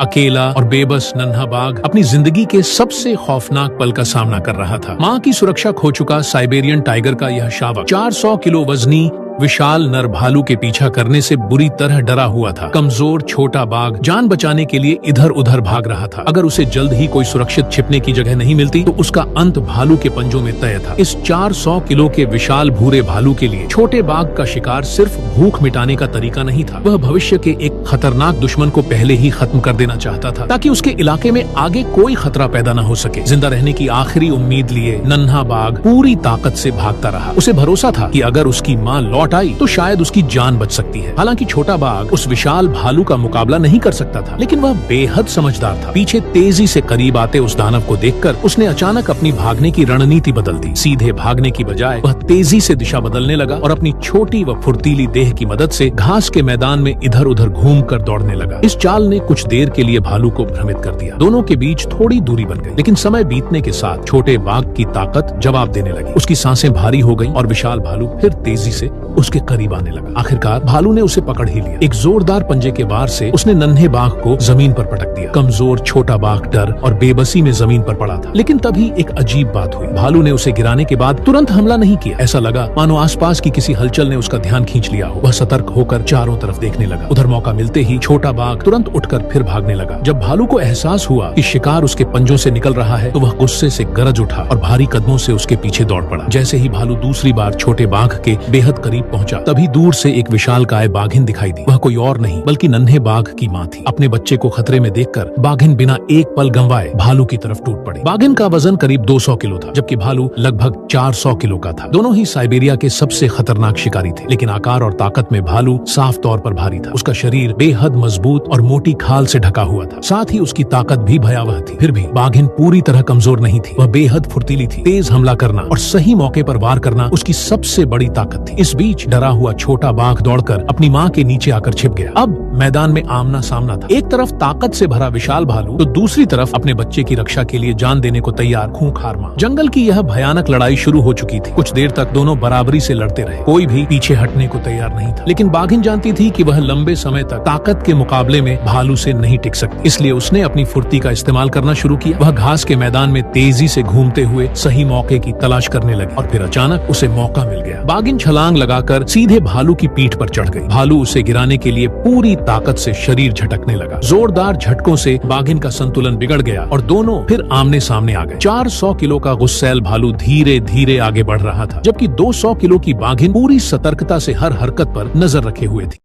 अकेला और बेबस नन्हा बाघ अपनी जिंदगी के सबसे खौफनाक पल का सामना कर रहा था। माँ की सुरक्षा खो चुका साइबेरियन टाइगर का यह शावक 400 किलो वजनी विशाल नर भालू के पीछा करने से बुरी तरह डरा हुआ था। कमजोर छोटा बाघ जान बचाने के लिए इधर उधर भाग रहा था। अगर उसे जल्द ही कोई सुरक्षित छिपने की जगह नहीं मिलती तो उसका अंत भालू के पंजों में तय था। इस 400 किलो के विशाल भूरे भालू के लिए छोटे बाघ का शिकार सिर्फ भूख मिटाने का तरीका नहीं था, वह भविष्य के एक खतरनाक दुश्मन को पहले ही खत्म कर देना चाहता था ताकि उसके इलाके में आगे कोई खतरा पैदा न हो सके। जिंदा रहने की आखिरी उम्मीद लिए नन्हा बाघ पूरी ताकत से भागता रहा। उसे भरोसा था कि अगर उसकी माँ लौट आई तो शायद उसकी जान बच सकती है। हालांकि छोटा बाघ उस विशाल भालू का मुकाबला नहीं कर सकता था, लेकिन वह बेहद समझदार था। पीछे तेजी से करीब आते उस दानव को देखकर उसने अचानक अपनी भागने की रणनीति बदल दी। सीधे भागने की बजाय वह तेजी से दिशा बदलने लगा और अपनी छोटी व फुर्तीली देह की मदद से घास के मैदान में इधर उधर घूमकर दौड़ने लगा। इस चाल ने कुछ देर के लिए भालू को भ्रमित कर दिया। दोनों के बीच थोड़ी दूरी बन गई, लेकिन समय बीतने के साथ छोटे बाघ की ताकत जवाब देने लगी। उसकी सांसें भारी हो गईं और विशाल भालू फिर तेजी से उसके करीब आने लगा। आखिरकार भालू ने उसे पकड़ ही लिया। एक जोरदार पंजे के वार से उसने नन्हे बाघ को जमीन पर पटक दिया। कमजोर छोटा बाघ डर और बेबसी में जमीन पर पड़ा था। लेकिन तभी एक अजीब बात हुई। भालू ने उसे गिराने के बाद तुरंत हमला नहीं किया। ऐसा लगा मानो आसपास की किसी हलचल ने उसका ध्यान खींच लिया हो। वह सतर्क होकर चारों तरफ देखने लगा। उधर मौका मिलते ही छोटा बाघ तुरंत उठकर फिर भागने लगा। जब भालू को एहसास हुआ कि शिकार उसके पंजों से निकल रहा है तो वह गुस्से से गरज उठा और भारी कदमों से उसके पीछे दौड़ पड़ा। जैसे ही भालू दूसरी बार छोटे बाघ के बेहद करीब पहुंचा, तभी दूर से एक विशालकाय बाघिन दिखाई दी। वह कोई और नहीं बल्कि नन्हे बाघ की माँ थी। अपने बच्चे को खतरे में देखकर बाघिन बिना एक पल गंवाए भालू की तरफ टूट पड़ी। बाघिन का वजन करीब 200 किलो था, जबकि भालू लगभग 400 किलो का था। दोनों ही साइबेरिया के सबसे खतरनाक शिकारी थे, लेकिन आकार और ताकत में भालू साफ तौर पर भारी था। उसका शरीर बेहद मजबूत और मोटी खाल से ढका हुआ था। साथ ही उसकी ताकत भी भयावह थी। फिर भी बाघिन पूरी तरह कमजोर नहीं थी। वह बेहद फुर्तीली थी। तेज हमला करना और सही मौके पर वार करना उसकी सबसे बड़ी ताकत थी। इस बीच डरा हुआ छोटा बाघ दौड़कर अपनी माँ के नीचे आकर छिप गया। अब मैदान में आमना सामना था। एक तरफ ताकत से भरा विशाल भालू तो दूसरी तरफ अपने बच्चे की रक्षा के लिए जान देने को तैयार खूंखार माँ। जंगल की यह भयानक लड़ाई शुरू हो चुकी थी। कुछ देर तक दोनों बराबरी से लड़ते रहे। कोई भी पीछे हटने को तैयार नहीं था, लेकिन बाघिन जानती थी कि वह लंबे समय तक ताकत के मुकाबले में भालू से नहीं टिक सकती। इसलिए उसने अपनी फुर्ती का इस्तेमाल करना शुरू किया। वह घास के मैदान में तेजी से घूमते हुए सही मौके की तलाश करने लगी और फिर अचानक उसे मौका मिल गया। बाघिन छलांग लगाकर सीधे भालू की पीठ पर चढ़ गई। भालू उसे गिराने के लिए पूरी ताकत से शरीर झटकने लगा। जोरदार झटकों से बाघिन का संतुलन बिगड़ गया और दोनों फिर आमने सामने आ गए। 400 किलो का गुस्सैल भालू धीरे धीरे आगे बढ़ रहा था, जबकि 200 किलो की बाघिन पूरी सतर्कता से हर हरकत पर नजर रखे हुए थी।